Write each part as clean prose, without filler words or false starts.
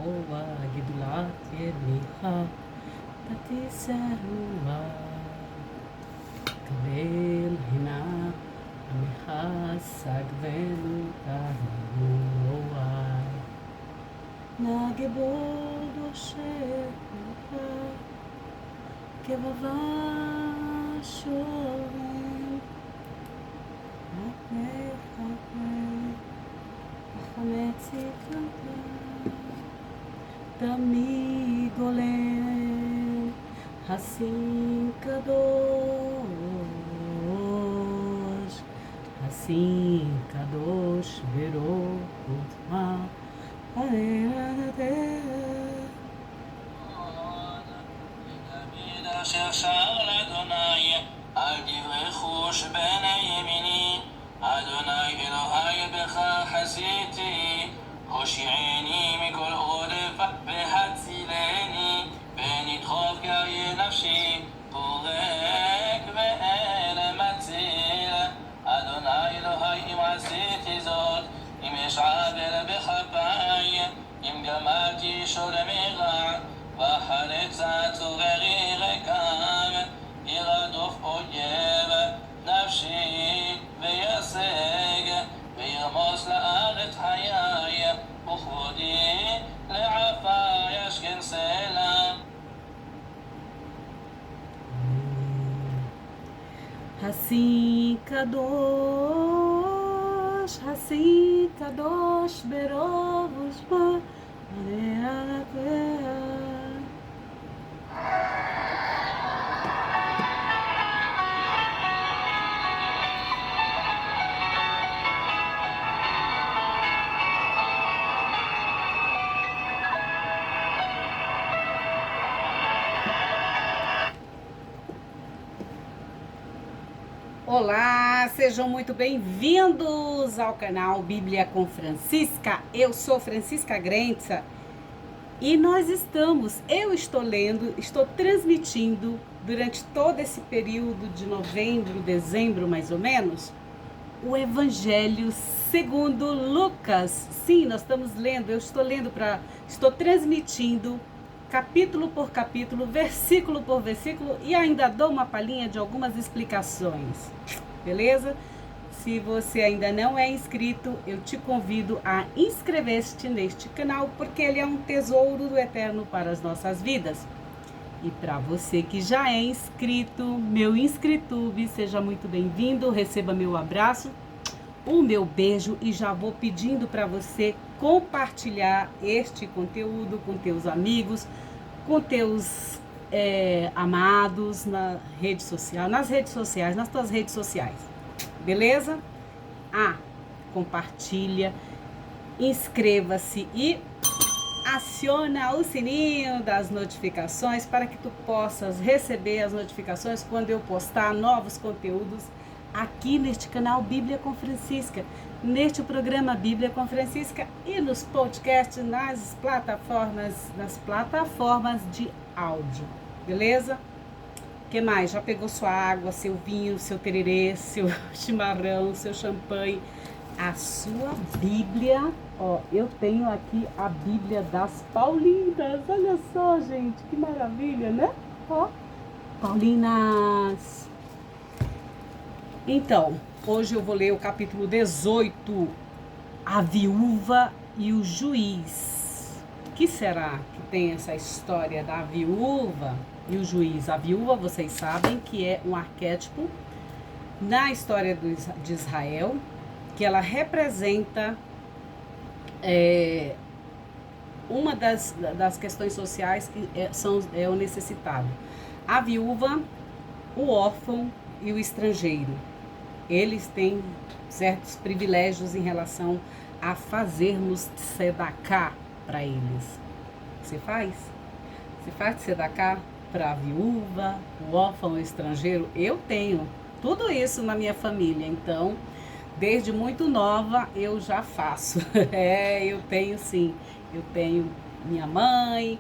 Noa Gidulat Yedlicha Tatisarua Kabel Hina Amicha Sagvelu Tahinoa Nagebodo Shekuha Kevava Shorim Tami golem Hassim kadosh Vero Utma אשר שר לאדוני על דברי חוש בין הימיני אדוני אלוהי בך חסיתי הושיעני מכל עודף והצילני ונדחוף גרעי נפשי פורק ואין מציל אדוני אלוהי אם עשיתי זאת אם אשעבל בכפיי אם גמלתי שולמי רע וחלצה צוררי רקב ירדוף אויב נפשי וישג וירמוס לארץ חיי וכבודי לעפר ישכן סלע Hassim kadosh berov ushba Olá, sejam muito bem-vindos ao canal Bíblia com Francisca. Eu sou Francisca Grentza e eu estou transmitindo durante todo esse período de novembro, dezembro mais ou menos, o Evangelho segundo Lucas. Sim, nós estamos lendo, estou transmitindo capítulo por capítulo, versículo por versículo e ainda dou uma palhinha de algumas explicações, beleza? Se você ainda não é inscrito, eu te convido a inscrever-te neste canal, porque ele é um tesouro do eterno para as nossas vidas. E para você que já é inscrito, meu inscritube, seja muito bem-vindo, receba meu abraço, o meu beijo e já vou pedindo para você compartilhar este conteúdo com teus amigos, com teus amados nas redes sociais, nas tuas redes sociais, beleza? Compartilha, inscreva-se e aciona o sininho das notificações para que tu possas receber as notificações quando eu postar novos conteúdos aqui neste canal Bíblia com Francisca, neste programa Bíblia com Francisca e nos podcasts nas plataformas de áudio, beleza? O que mais? Já pegou sua água, seu vinho, seu tererê, seu chimarrão, seu champanhe, a sua Bíblia? Ó, eu tenho aqui a Bíblia das Paulinas, olha só, gente, que maravilha, né? Ó, Paulinas! Então, hoje eu vou ler o capítulo 18, a viúva e o juiz. O que será que tem essa história da viúva e o juiz? A viúva, vocês sabem que é um arquétipo na história de Israel, que ela representa uma das questões sociais que é o necessitado. A viúva, o órfão e o estrangeiro. Eles têm certos privilégios em relação a fazermos tzedakah para eles. Você faz? Você faz tzedakah para a viúva, o órfão, o estrangeiro? Eu tenho tudo isso na minha família, então, desde muito nova eu já faço. Eu tenho sim. Eu tenho minha mãe,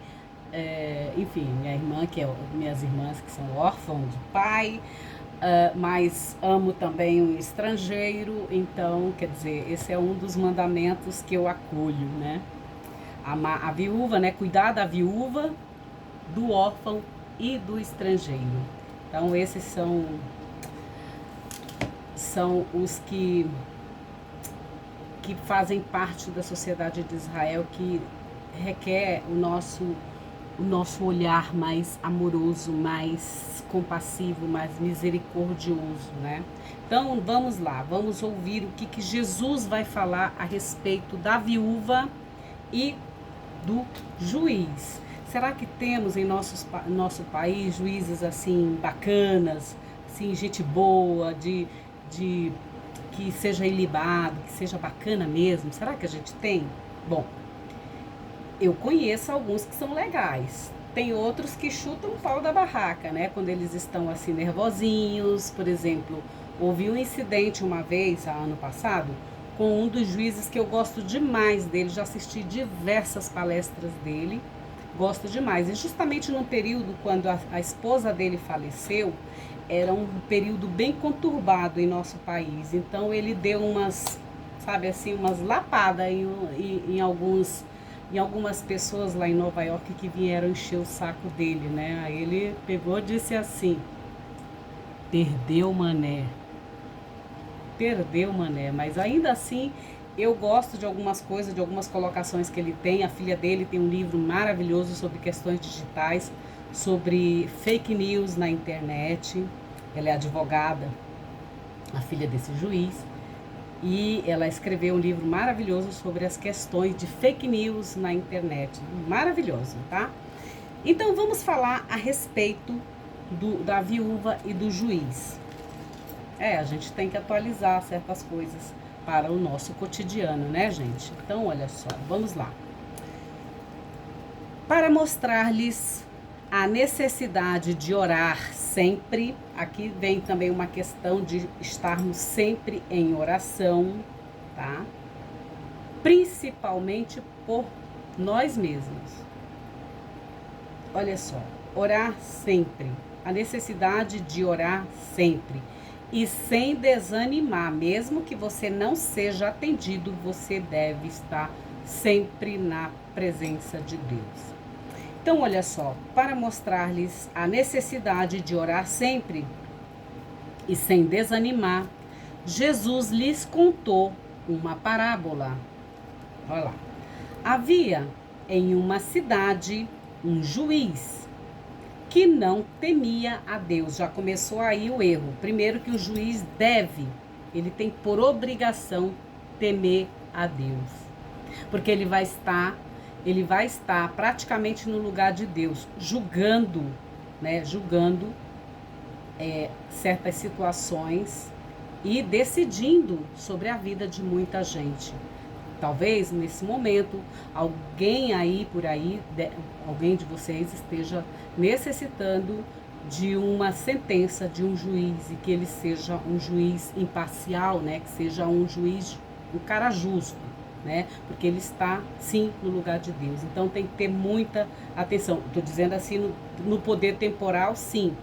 enfim, minha irmã, minhas irmãs que são órfãos de pai, mas amo também um estrangeiro, então, quer dizer, esse é um dos mandamentos que eu acolho, né? a viúva, né? Cuidar da viúva, do órfão e do estrangeiro. Então esses são os que fazem parte da sociedade de Israel, que requer o nosso olhar mais amoroso, mais compassivo, mais misericordioso, né? Então vamos lá, vamos ouvir o que Jesus vai falar a respeito da viúva e do juiz. Será que temos em nosso país juízes assim bacanas, assim, gente boa, que seja ilibado, que seja bacana mesmo? Será que a gente tem? Bom, eu conheço alguns que são legais. Tem outros que chutam o pau da barraca, né? Quando eles estão assim nervosinhos. Por exemplo, houve um incidente uma vez, ano passado, com um dos juízes que eu gosto demais dele. Já assisti diversas palestras dele. Gosto demais. E justamente num período quando a esposa dele faleceu, era um período bem conturbado em nosso país. Então ele deu umas, sabe assim, umas lapadas em algumas pessoas lá em Nova York que vieram encher o saco dele, né? Aí ele pegou e disse assim: perdeu, mané. Perdeu, mané. Mas ainda assim, eu gosto de algumas coisas, de algumas colocações que ele tem. A filha dele tem um livro maravilhoso sobre questões digitais, sobre fake news na internet. Ela é advogada, a filha desse juiz. E ela escreveu um livro maravilhoso sobre as questões de fake news na internet. Maravilhoso, tá? Então vamos falar a respeito da viúva e do juiz. A gente tem que atualizar certas coisas para o nosso cotidiano, né, gente? Então, olha só, vamos lá. Para mostrar-lhes a necessidade de orar sempre, aqui vem também uma questão de estarmos sempre em oração, tá? Principalmente por nós mesmos. Olha só, orar sempre, a necessidade de orar sempre. E sem desanimar, mesmo que você não seja atendido, você deve estar sempre na presença de Deus. Então, olha só, para mostrar-lhes a necessidade de orar sempre e sem desanimar, Jesus lhes contou uma parábola. Olha lá. Havia em uma cidade um juiz que não temia a Deus. Já começou aí o erro. Primeiro que o juiz ele tem por obrigação temer a Deus. Porque ele vai estar praticamente no lugar de Deus, julgando, né? Julgando certas situações e decidindo sobre a vida de muita gente. Talvez nesse momento alguém alguém de vocês esteja necessitando de uma sentença de um juiz, e que ele seja um juiz imparcial, né? Que seja um cara justo, né? Porque ele está sim no lugar de Deus. Então tem que ter muita atenção. Estou dizendo assim no poder temporal, sim,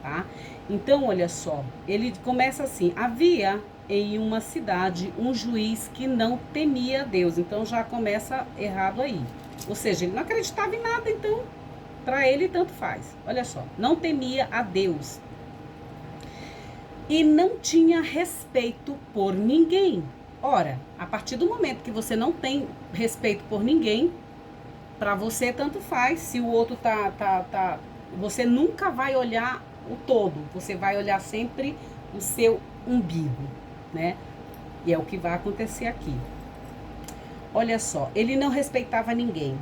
tá? Então olha só, ele começa assim: havia em uma cidade um juiz que não temia a Deus. Então já começa errado aí. Ou seja, ele não acreditava em nada, então para ele tanto faz. Olha só, não temia a Deus e não tinha respeito por ninguém. Ora, a partir do momento que você não tem respeito por ninguém, para você tanto faz. Se o outro você nunca vai olhar o todo, você vai olhar sempre o seu umbigo, né? E é o que vai acontecer aqui. Olha só, ele não respeitava ninguém.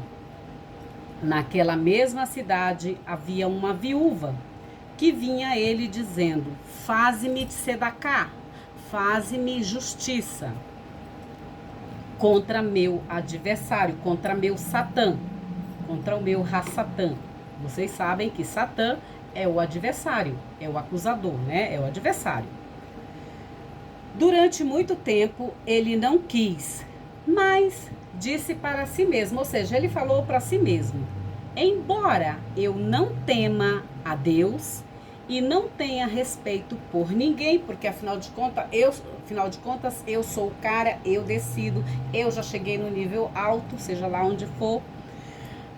Naquela mesma cidade havia uma viúva que vinha a ele dizendo: faze-me tzedaká, faze-me justiça contra meu adversário, contra meu Satã, contra o meu Rassatã. Vocês sabem que Satã é o adversário, é o acusador, né? É o adversário. Durante muito tempo ele não quis, mas disse para si mesmo, ou seja, ele falou para si mesmo: embora eu não tema a Deus e não tenha respeito por ninguém, porque afinal de contas eu sou o cara, eu decido, eu já cheguei no nível alto, seja lá onde for.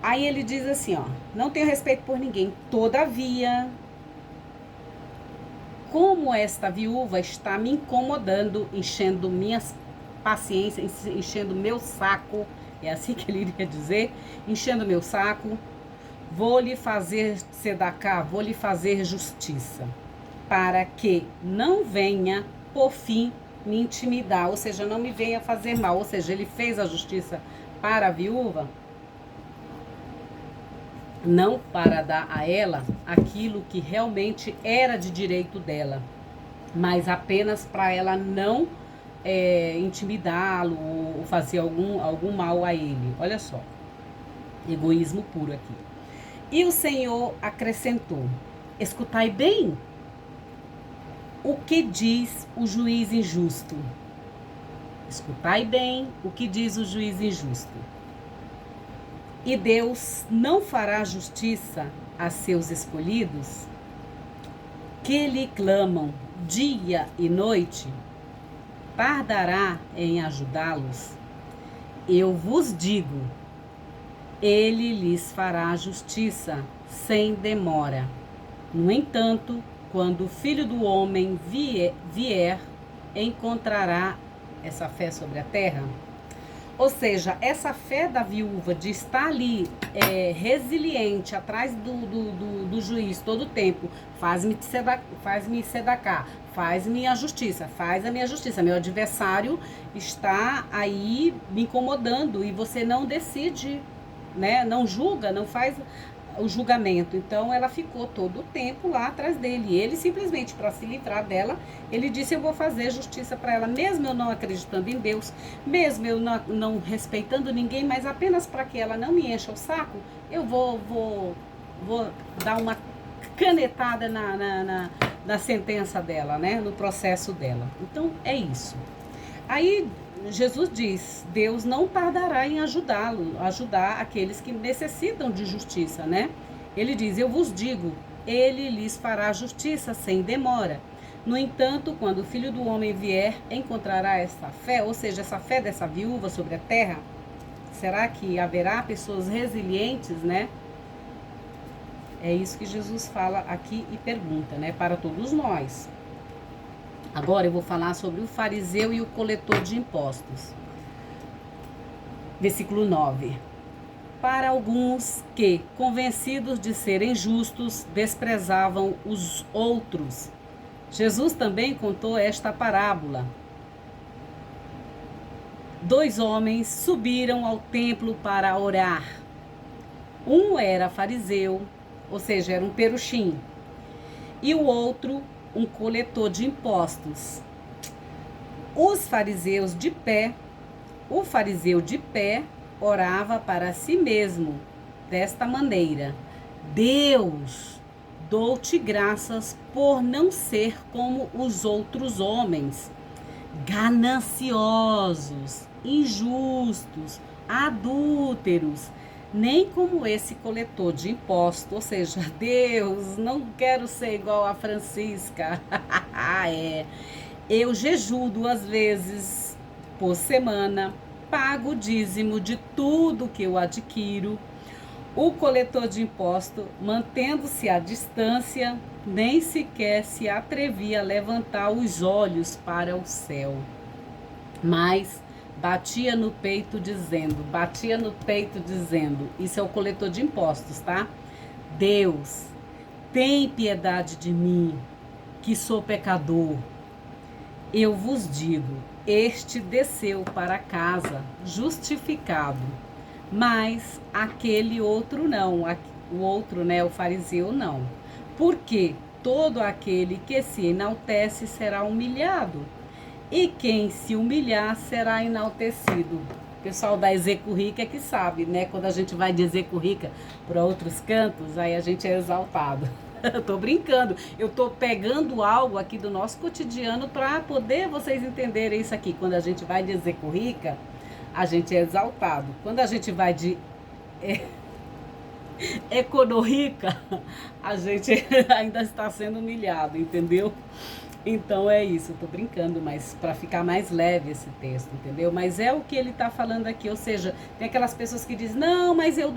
Aí ele diz assim, ó, não tenho respeito por ninguém, todavia, como esta viúva está me incomodando, enchendo minhas paciências, enchendo meu saco, é assim que ele iria dizer, enchendo meu saco, vou lhe fazer sedacá, vou lhe fazer justiça, para que não venha, por fim, me intimidar, ou seja, não me venha fazer mal. Ou seja, ele fez a justiça para a viúva, não para dar a ela aquilo que realmente era de direito dela, mas apenas para ela não intimidá-lo ou fazer algum mal a ele. Olha só, egoísmo puro aqui. E o Senhor acrescentou, escutai bem o que diz o juiz injusto. Escutai bem o que diz o juiz injusto. E Deus não fará justiça a seus escolhidos, que lhe clamam dia e noite, tardará em ajudá-los? Eu vos digo, ele lhes fará justiça sem demora. No entanto, quando o Filho do Homem vier, encontrará essa fé sobre a terra? Ou seja, essa fé da viúva de estar ali resiliente atrás do juiz todo o tempo, faz-me sedacá, faz-me a justiça, faz a minha justiça. Meu adversário está aí me incomodando e você não decide, né? Não julga, não faz o julgamento. Então ela ficou todo o tempo lá atrás dele. E ele simplesmente, para se livrar dela, ele disse, eu vou fazer justiça para ela, mesmo eu não acreditando em Deus, mesmo eu não respeitando ninguém, mas apenas para que ela não me encha o saco, eu vou dar uma canetada na sentença dela, né? No processo dela. Então é isso. Aí Jesus diz, Deus não tardará em ajudar aqueles que necessitam de justiça, né? Ele diz, eu vos digo, ele lhes fará justiça sem demora. No entanto, quando o Filho do Homem vier, encontrará essa fé, ou seja, essa fé dessa viúva sobre a terra? Será que haverá pessoas resilientes, né? É isso que Jesus fala aqui e pergunta, né? Para todos nós. Agora eu vou falar sobre o fariseu e o coletor de impostos. Versículo 9. Para alguns que, convencidos de serem justos, desprezavam os outros, Jesus também contou esta parábola. 2 homens subiram ao templo para orar. Um era fariseu, ou seja, era um peruchim, e o outro um coletor de impostos. O fariseu de pé orava para si mesmo desta maneira: Deus, dou-te graças por não ser como os outros homens, gananciosos, injustos, adúlteros, nem como esse coletor de impostos. Ou seja, Deus, não quero ser igual a Francisca. Eu jejuo 2 vezes por semana, pago o dízimo de tudo que eu adquiro. O coletor de imposto, mantendo-se à distância, nem sequer se atrevia a levantar os olhos para o céu, mas batia no peito dizendo, isso é o coletor de impostos, tá? Deus, tem piedade de mim, que sou pecador. Eu vos digo, este desceu para casa justificado, mas aquele outro não, o outro, né, o fariseu não. Porque todo aquele que se enaltece será humilhado, e quem se humilhar será enaltecido. O pessoal da Execurrica que sabe, né? Quando a gente vai de Execurrica para outros cantos, aí a gente é exaltado. Eu tô brincando, eu tô pegando algo aqui do nosso cotidiano para poder vocês entenderem isso aqui. Quando a gente vai de Execurrica, a gente é exaltado. Quando a gente vai de econorica, a gente ainda está sendo humilhado, entendeu? Então é isso, eu tô brincando, mas para ficar mais leve esse texto, entendeu? Mas é o que ele tá falando aqui, ou seja, tem aquelas pessoas que dizem, não, mas eu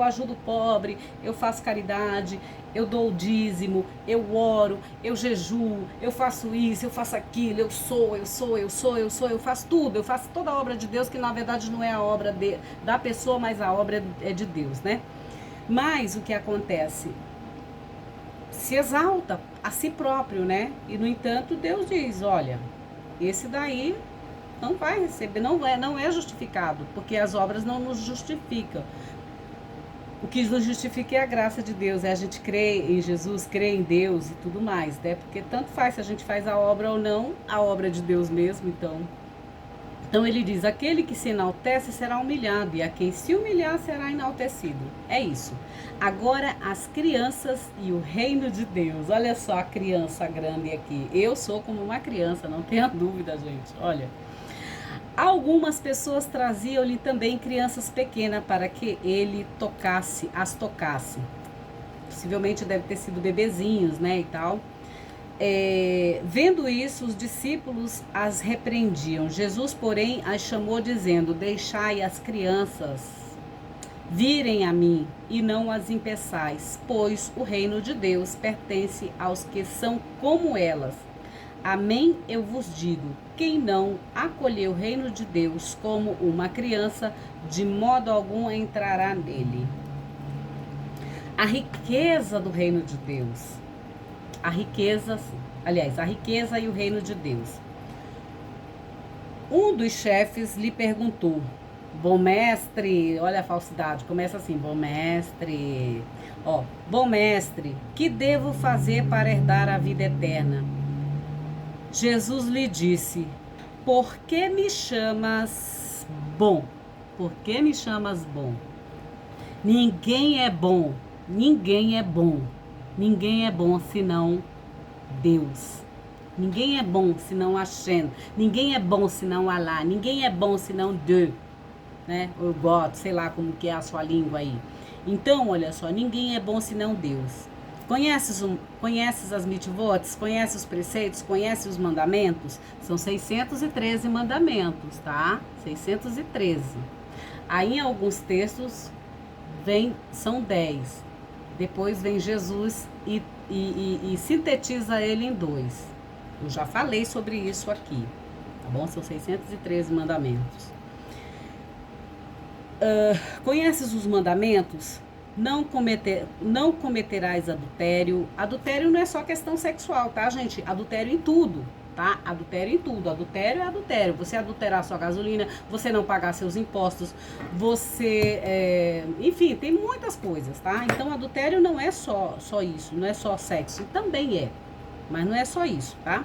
ajudo o pobre, eu faço caridade, eu dou o dízimo, eu oro, eu jejuo, eu faço isso, eu faço aquilo, eu faço tudo, eu faço toda a obra de Deus, que na verdade não é a obra da pessoa, mas a obra é de Deus, né? Mas o que acontece? Se exalta a si próprio, né? E no entanto Deus diz, olha, esse daí não vai receber, não é justificado, porque as obras não nos justificam. O que nos justifica é a graça de Deus, é a gente crer em Jesus, crer em Deus e tudo mais, né? Porque tanto faz se a gente faz a obra ou não, a obra é de Deus mesmo, Então ele diz, aquele que se enaltece será humilhado, e a quem se humilhar será enaltecido. É isso. Agora as crianças e o reino de Deus. Olha só a criança grande aqui. Eu sou como uma criança, não tenha dúvida, gente. Olha. Algumas pessoas traziam-lhe também crianças pequenas para que ele as tocasse. Possivelmente deve ter sido bebezinhos, né, e tal. Vendo isso, os discípulos as repreendiam. Jesus, porém, as chamou dizendo, deixai as crianças virem a mim e não as impeçais, pois o reino de Deus pertence aos que são como elas. Amém, eu vos digo, quem não acolher o reino de Deus como uma criança, de modo algum entrará nele. A riqueza do reino de Deus. A riqueza e o reino de Deus. Um dos chefes lhe perguntou, bom mestre, olha a falsidade, começa assim, bom mestre, que devo fazer para herdar a vida eterna? Jesus lhe disse, por que me chamas bom? Por que me chamas bom? Ninguém é bom senão Deus. Ninguém é bom senão Hashem. Ninguém é bom senão Allah. Ninguém é bom senão Deus, né? Ou God, sei lá como que é a sua língua aí. Então, olha só, ninguém é bom senão Deus. Conheces as mitzvot? Conheces os preceitos? Conheces os mandamentos? São 613 mandamentos, tá? 613. Aí em alguns textos são 10. Depois vem Jesus e sintetiza ele em 2. Eu já falei sobre isso aqui, tá bom? São 613 mandamentos. Conheces os mandamentos? Não cometerás adultério. Adultério não é só questão sexual, tá, gente? Adultério em tudo, tá? Adultério em tudo. Adultério é adultério. Você adulterar sua gasolina, você não pagar seus impostos, enfim, tem muitas coisas, tá? Então, adultério não é só isso, não é só sexo. Também é, mas não é só isso, tá?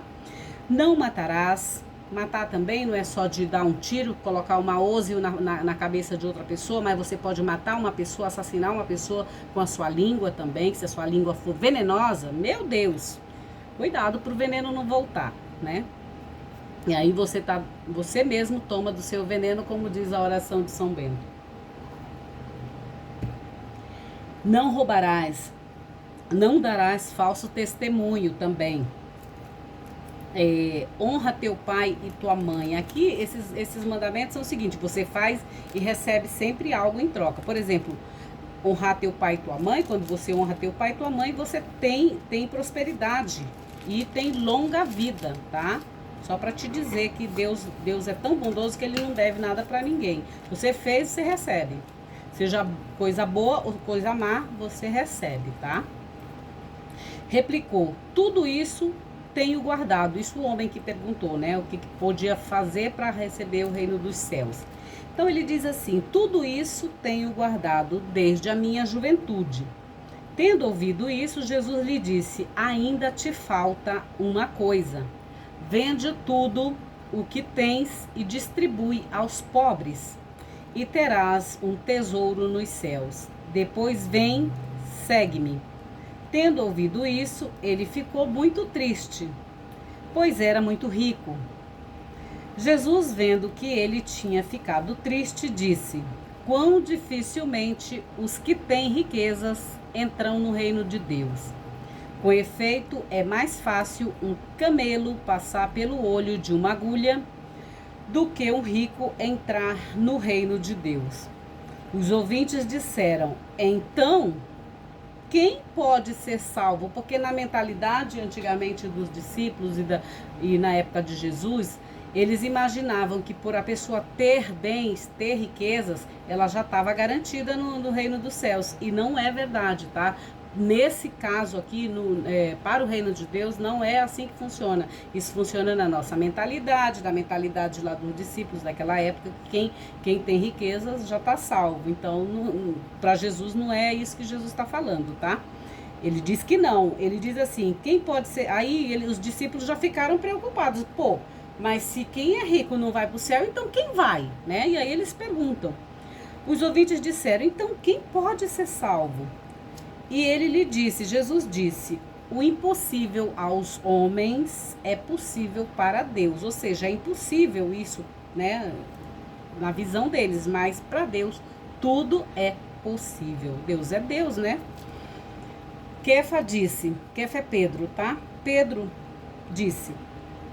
Não matarás. Matar também não é só de dar um tiro, colocar uma óseo na cabeça de outra pessoa, mas você pode matar uma pessoa, assassinar uma pessoa com a sua língua também, se a sua língua for venenosa, meu Deus, cuidado pro veneno não voltar, né? E aí você mesmo toma do seu veneno, como diz a oração de São Bento. Não roubarás, não darás falso testemunho também. Honra teu pai e tua mãe. Aqui esses mandamentos são o seguinte, você faz e recebe sempre algo em troca. Por exemplo, honrar teu pai e tua mãe, quando você honra teu pai e tua mãe, você tem prosperidade e tem longa vida, tá? Só para te dizer que Deus é tão bondoso que ele não deve nada para ninguém. Você fez, você recebe. Seja coisa boa ou coisa má, você recebe, tá? Replicou, tudo isso tenho guardado. Isso o homem que perguntou, né? O que podia fazer para receber o reino dos céus. Então ele diz assim, tudo isso tenho guardado desde a minha juventude. Tendo ouvido isso, Jesus lhe disse, ainda te falta uma coisa. Vende tudo o que tens e distribui aos pobres, e terás um tesouro nos céus. Depois vem, segue-me. Tendo ouvido isso, ele ficou muito triste, pois era muito rico. Jesus, vendo que ele tinha ficado triste, disse, quão dificilmente os que têm riquezas entram no reino de Deus. Com efeito, é mais fácil um camelo passar pelo olho de uma agulha do que um rico entrar no reino de Deus. Os ouvintes disseram: então, quem pode ser salvo? Porque na mentalidade antigamente dos discípulos e na época de Jesus, eles imaginavam que por a pessoa ter bens, ter riquezas, ela já estava garantida no reino dos céus. E não é verdade, tá? Nesse caso aqui, para o reino de Deus, não é assim que funciona. Isso funciona na nossa mentalidade, na mentalidade lá dos discípulos daquela época, que quem tem riquezas já está salvo. Então, para Jesus não é isso que Jesus está falando, tá? Ele diz que não. Ele diz assim, quem pode ser... Aí os discípulos já ficaram preocupados. Pô, mas se quem é rico não vai para o céu, então quem vai? Né? E aí eles perguntam. Os ouvintes disseram, então quem pode ser salvo? E ele lhe disse, Jesus disse, o impossível aos homens é possível para Deus. Ou seja, é impossível isso, né, na visão deles, mas para Deus tudo é possível. Deus é Deus, né? Kefa disse, Kefa é Pedro, tá? Pedro disse,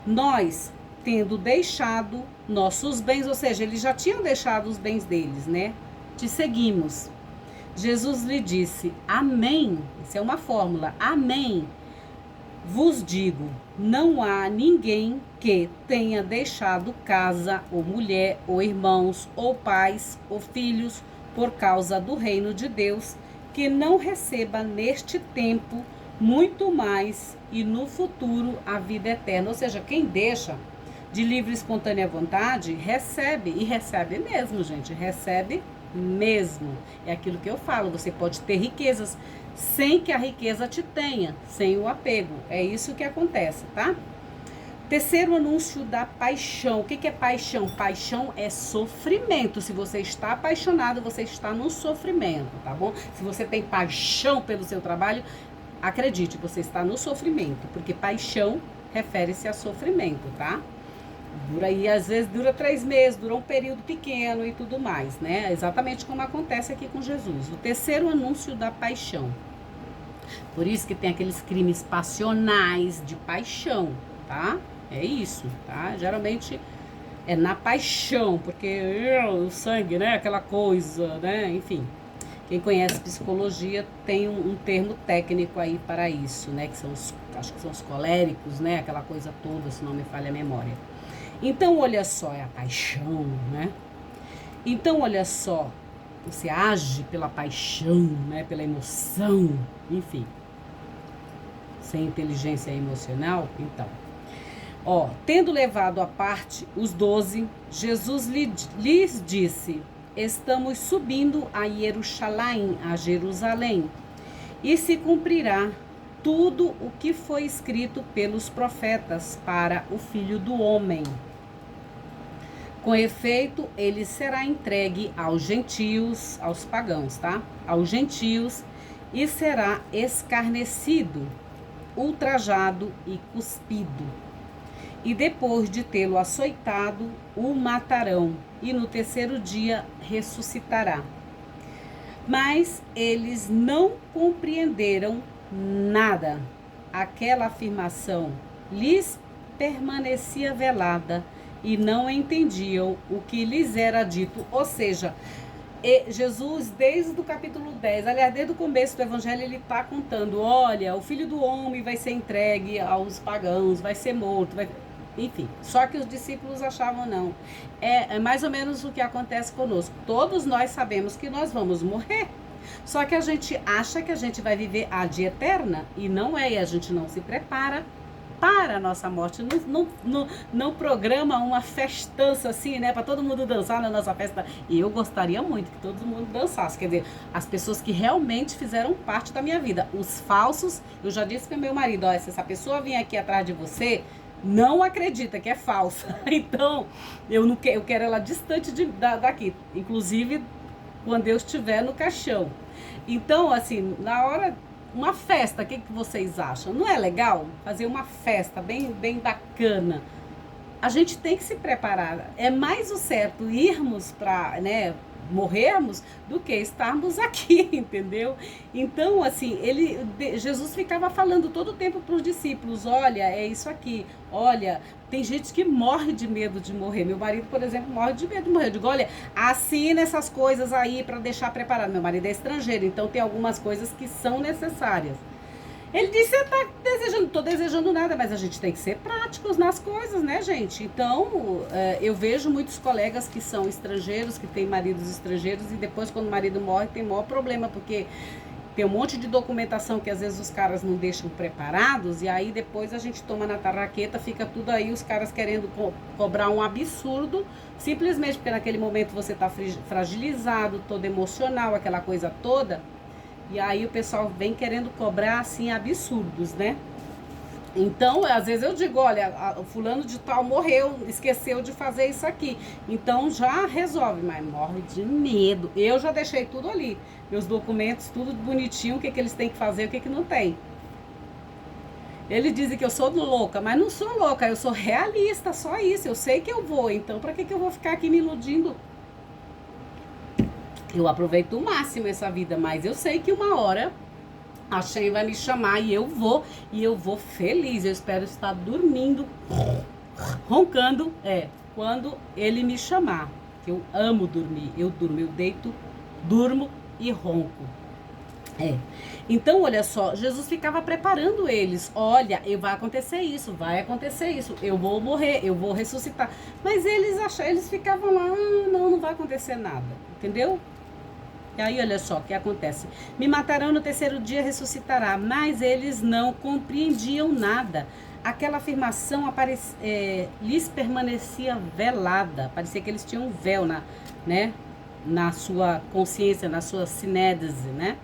nós, tendo deixado nossos bens, ou seja, eles já tinham deixado os bens deles, né? Te seguimos. Jesus lhe disse, amém, isso é uma fórmula, amém, vos digo, não há ninguém que tenha deixado casa, ou mulher, ou irmãos, ou pais, ou filhos, por causa do reino de Deus, que não receba neste tempo muito mais e no futuro a vida eterna. Ou seja, quem deixa de livre e espontânea vontade, recebe, e recebe mesmo, gente, recebe mesmo. É aquilo que eu falo, você pode ter riquezas sem que a riqueza te tenha, sem o apego. É isso que acontece, tá? Terceiro anúncio da paixão. O que é paixão? Paixão é sofrimento. Se você está apaixonado, você está no sofrimento, tá bom? Se você tem paixão pelo seu trabalho, acredite, você está no sofrimento, porque paixão refere-se a sofrimento, tá? Dura aí, às vezes dura 3 meses, dura um período pequeno e tudo mais, né? Exatamente como acontece aqui com Jesus. O terceiro anúncio da paixão. Por isso que tem aqueles crimes passionais de paixão, tá? É isso, tá? Geralmente é na paixão, porque o sangue, né? Aquela coisa, né? Enfim, quem conhece psicologia tem um termo técnico aí para isso, né? Que são acho que são os coléricos, né? Aquela coisa toda, se não me falha a memória. Então, olha só, é a paixão, né? Então, olha só, você age pela paixão, né? Pela emoção, enfim. Sem inteligência emocional, então. Ó, tendo levado à parte os 12, Jesus lhes disse, estamos subindo a Jerusalém, e se cumprirá tudo o que foi escrito pelos profetas para o Filho do Homem. Com efeito, ele será entregue aos gentios, aos pagãos, tá? Aos gentios, e será escarnecido, ultrajado e cuspido. E depois de tê-lo açoitado, o matarão, e no terceiro dia ressuscitará. Mas eles não compreenderam nada. Aquela afirmação lhes permanecia velada e não entendiam o que lhes era dito. Ou seja, Jesus, desde o capítulo 10, aliás, desde o começo do evangelho, ele está contando, olha, o Filho do Homem vai ser entregue aos pagãos, vai ser morto, enfim. Só que os discípulos achavam não. É mais ou menos o que acontece conosco. Todos nós sabemos que nós vamos morrer. Só que a gente acha que a gente vai viver a dia eterna e não é, e a gente não se prepara para a nossa morte, não programa uma festança assim, né, para todo mundo dançar na nossa festa. E eu gostaria muito que todo mundo dançasse, quer dizer, as pessoas que realmente fizeram parte da minha vida. Os falsos, eu já disse para meu marido, ó, se essa pessoa vir aqui atrás de você, não acredita que é falsa. Então, eu quero ela distante daqui, inclusive quando eu estiver no caixão. Então, assim, na hora, uma festa, o que vocês acham? Não é legal fazer uma festa bem bacana? A gente tem que se preparar. É mais o certo irmos para, né, morrermos do que estarmos aqui, entendeu? Então, assim, Jesus ficava falando todo o tempo para os discípulos, olha, é isso aqui, olha, tem gente que morre de medo de morrer. Meu marido, por exemplo, morre de medo de morrer. Eu digo, olha, assina essas coisas aí para deixar preparado. Meu marido é estrangeiro, então tem algumas coisas que são necessárias. Ele disse, você tá desejando, não tô desejando nada, mas a gente tem que ser práticos nas coisas, né, gente? Então, eu vejo muitos colegas que são estrangeiros, que têm maridos estrangeiros, e depois, quando o marido morre, tem maior problema, porque tem um monte de documentação que às vezes os caras não deixam preparados, e aí depois a gente toma na tarraqueta, fica tudo aí, os caras querendo cobrar um absurdo, simplesmente porque naquele momento você tá fragilizado, todo emocional, aquela coisa toda. E aí o pessoal vem querendo cobrar, assim, absurdos, né? Então, às vezes eu digo, olha, o fulano de tal morreu, esqueceu de fazer isso aqui. Então, já resolve, mas morre de medo. Eu já deixei tudo ali. Meus documentos, tudo bonitinho, o que eles têm que fazer, o que não tem. Eles dizem que eu sou louca, mas não sou louca, eu sou realista, só isso. Eu sei que eu vou, então pra que eu vou ficar aqui me iludindo? Eu aproveito o máximo essa vida, mas eu sei que uma hora a Shen vai me chamar e eu vou feliz. Eu espero estar dormindo, roncando, quando ele me chamar. Que eu amo dormir, eu durmo, eu deito, durmo e ronco. Então, olha só, Jesus ficava preparando eles. Olha, vai acontecer isso, eu vou morrer, eu vou ressuscitar. Mas eles ficavam lá, não vai acontecer nada, entendeu? E aí, olha só o que acontece. Me matarão no terceiro dia, ressuscitará. Mas eles não compreendiam nada. Aquela afirmação lhes permanecia velada. Parecia que eles tinham um véu na sua consciência, na sua sinédese, né?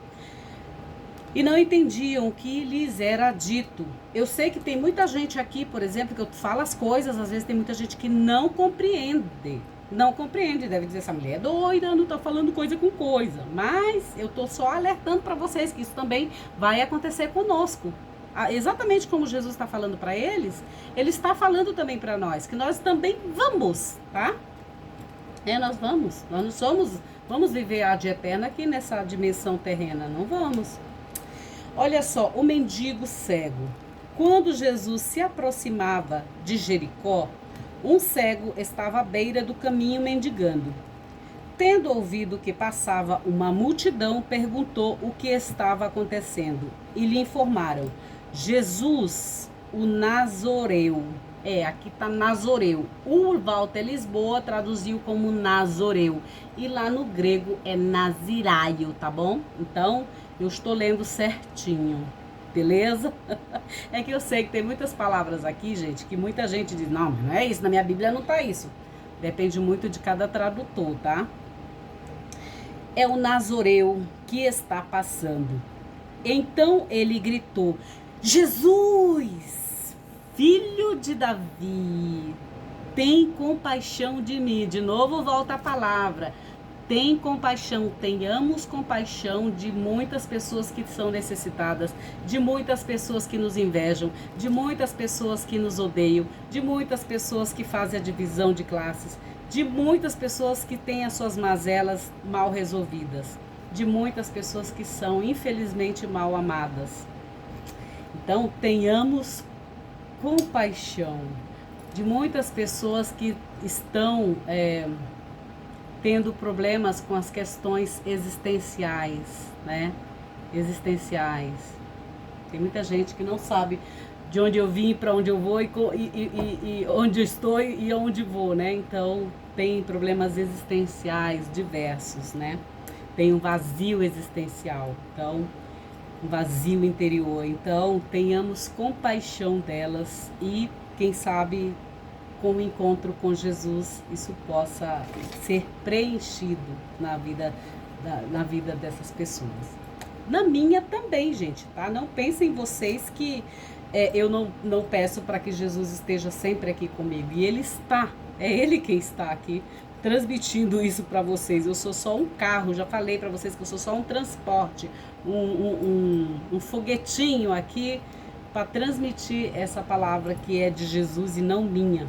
E não entendiam o que lhes era dito. Eu sei que tem muita gente aqui, por exemplo, que eu falo as coisas, às vezes tem muita gente que não compreende. Não compreende, deve dizer, essa mulher é doida, não tá falando coisa com coisa. Mas eu tô só alertando para vocês que isso também vai acontecer conosco. Exatamente como Jesus está falando para eles, ele está falando também para nós, que nós também vamos, tá? Nós vamos. Nós não vamos viver a de eterna aqui nessa dimensão terrena, não vamos. Olha só, o mendigo cego. Quando Jesus se aproximava de Jericó, um cego estava à beira do caminho mendigando. Tendo ouvido que passava uma multidão, perguntou o que estava acontecendo. E lhe informaram, Jesus, o Nazoreu. Aqui está Nazoreu. O Walter Lisboa traduziu como Nazoreu. E lá no grego é Naziraio, tá bom? Então, eu estou lendo certinho. Beleza? É que eu sei que tem muitas palavras aqui, gente, que muita gente diz, não, mas não é isso, na minha Bíblia não tá isso. Depende muito de cada tradutor, tá? É o Nazoreu que está passando. Então ele gritou, Jesus, filho de Davi, tem compaixão de mim. De novo volta a palavra. Tem compaixão, tenhamos compaixão de muitas pessoas que são necessitadas, de muitas pessoas que nos invejam, de muitas pessoas que nos odeiam, de muitas pessoas que fazem a divisão de classes, de muitas pessoas que têm as suas mazelas mal resolvidas, de muitas pessoas que são infelizmente mal amadas. Então, tenhamos compaixão de muitas pessoas que estão tendo problemas com as questões existenciais, né? Existenciais. Tem muita gente que não sabe de onde eu vim, para onde eu vou e onde eu estou e onde vou, né? Então, tem problemas existenciais diversos, né? Tem um vazio existencial, então, um vazio interior. Então, tenhamos compaixão delas e, quem sabe, com o encontro com Jesus, isso possa ser preenchido na vida dessas pessoas. Na minha também, gente, tá? Não pensem vocês que eu não peço para que Jesus esteja sempre aqui comigo. E Ele está, é Ele quem está aqui transmitindo isso para vocês. Eu sou só um carro, já falei para vocês que eu sou só um transporte, um foguetinho aqui para transmitir essa palavra que é de Jesus e não minha.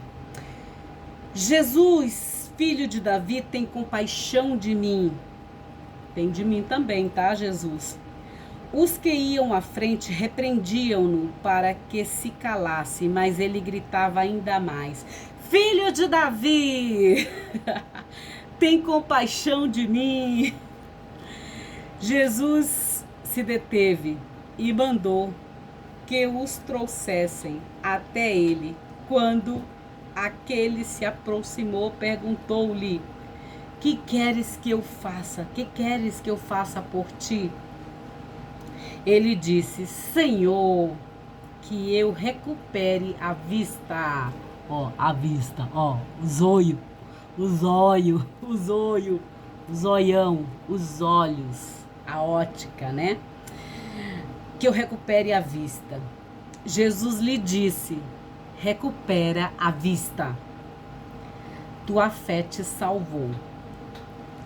Jesus, Filho de Davi, tem compaixão de mim. Tem de mim também, tá, Jesus? Os que iam à frente repreendiam-no para que se calasse, mas ele gritava ainda mais: Filho de Davi, tem compaixão de mim. Jesus se deteve e mandou que os trouxessem até ele. Quando aquele se aproximou, perguntou-lhe: Que queres que eu faça? Que queres que eu faça por ti? Ele disse: Senhor, que eu recupere a vista. Ó, a vista, ó, o zóio, o zoião, os olhos, a ótica, né? Que eu recupere a vista. Jesus lhe disse: recupera a vista. Tua fé te salvou.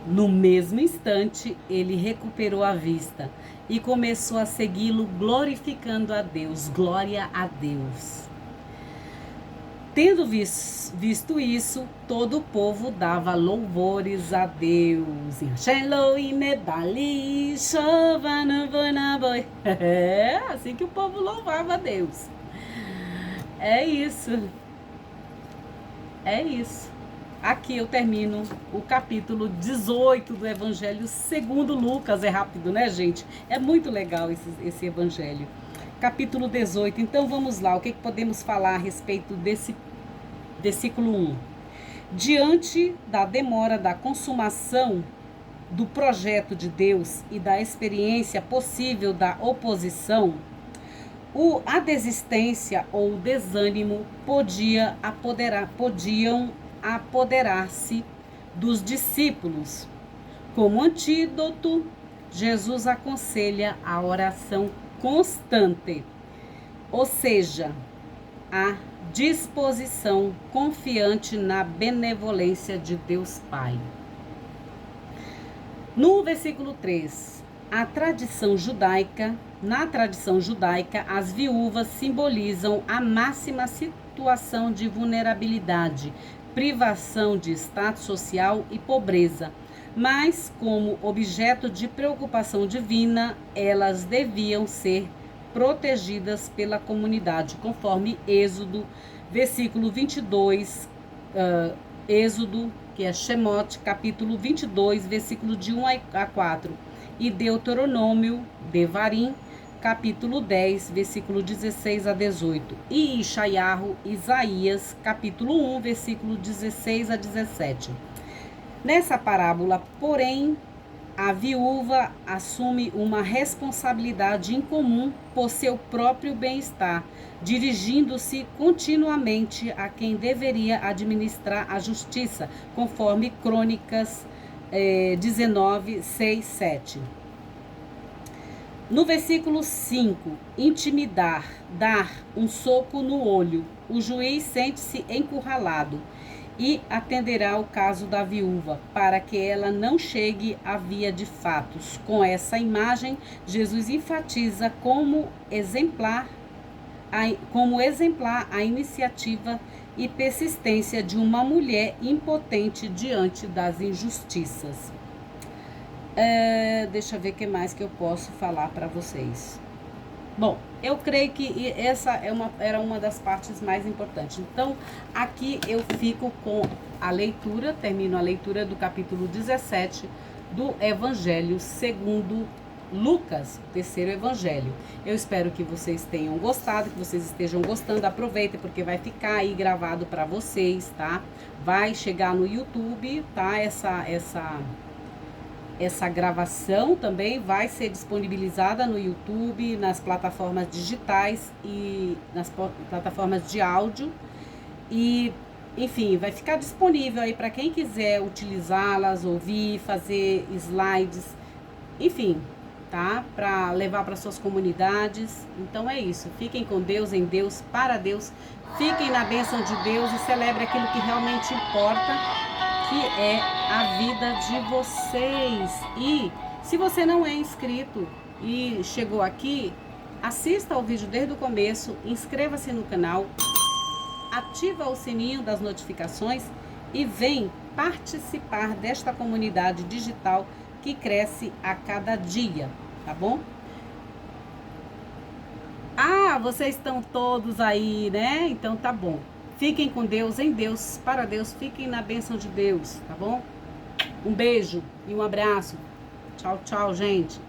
No mesmo instante, ele recuperou a vista e começou a segui-lo, glorificando a Deus. Glória a Deus. Tendo visto isso, todo o povo dava louvores a Deus. É assim que o povo louvava a Deus. É isso. É isso. Aqui eu termino o capítulo 18 do Evangelho segundo Lucas. É rápido, né, gente? É muito legal esse Evangelho. Capítulo 18. Então, vamos lá. O que podemos falar a respeito desse versículo 1? Diante da demora da consumação do projeto de Deus e da experiência possível da oposição, a desistência ou o desânimo podiam apoderar-se dos discípulos. Como antídoto, Jesus aconselha a oração constante, ou seja, a disposição confiante na benevolência de Deus Pai. No versículo 3, na tradição judaica, as viúvas simbolizam a máxima situação de vulnerabilidade, privação de status social e pobreza, mas como objeto de preocupação divina, elas deviam ser protegidas pela comunidade, conforme Êxodo, versículo 22, Êxodo, que é Shemot, capítulo 22, versículo de 1 a 4, e Deuteronômio, Devarim, capítulo 10, versículo 16 a 18, e Ishaiahu, Isaías, capítulo 1, versículo 16 a 17. Nessa parábola, porém, a viúva assume uma responsabilidade incomum por seu próprio bem-estar, dirigindo-se continuamente a quem deveria administrar a justiça, conforme Crônicas 19, 6, 7. No versículo 5, intimidar, dar um soco no olho. O juiz sente-se encurralado e atenderá o caso da viúva, para que ela não chegue à via de fatos. Com essa imagem, Jesus enfatiza como exemplar a iniciativa e persistência de uma mulher impotente diante das injustiças. Deixa eu ver o que mais que eu posso falar para vocês. Bom, eu creio que essa era uma das partes mais importantes. Então, aqui eu fico com a leitura, termino a leitura do capítulo 17 do Evangelho segundo Lucas, o terceiro Evangelho. Eu espero que vocês tenham gostado, que vocês estejam gostando. Aproveitem, porque vai ficar aí gravado para vocês, tá? Vai chegar no YouTube, tá? Essa gravação também vai ser disponibilizada no YouTube, nas plataformas digitais e nas plataformas de áudio. E, enfim, vai ficar disponível aí para quem quiser utilizá-las, ouvir, fazer slides, enfim, tá? Para levar para suas comunidades. Então é isso. Fiquem com Deus, em Deus, para Deus. Fiquem na bênção de Deus e celebre aquilo que realmente importa, que é a vida de vocês. E se você não é inscrito e chegou aqui, assista ao vídeo desde o começo, inscreva-se no canal, ativa o sininho das notificações e vem participar desta comunidade digital que cresce a cada dia, tá bom? Ah, vocês estão todos aí, né? Então tá bom. Fiquem com Deus, em Deus, para Deus, fiquem na bênção de Deus, tá bom? Um beijo e um abraço. Tchau, tchau, gente.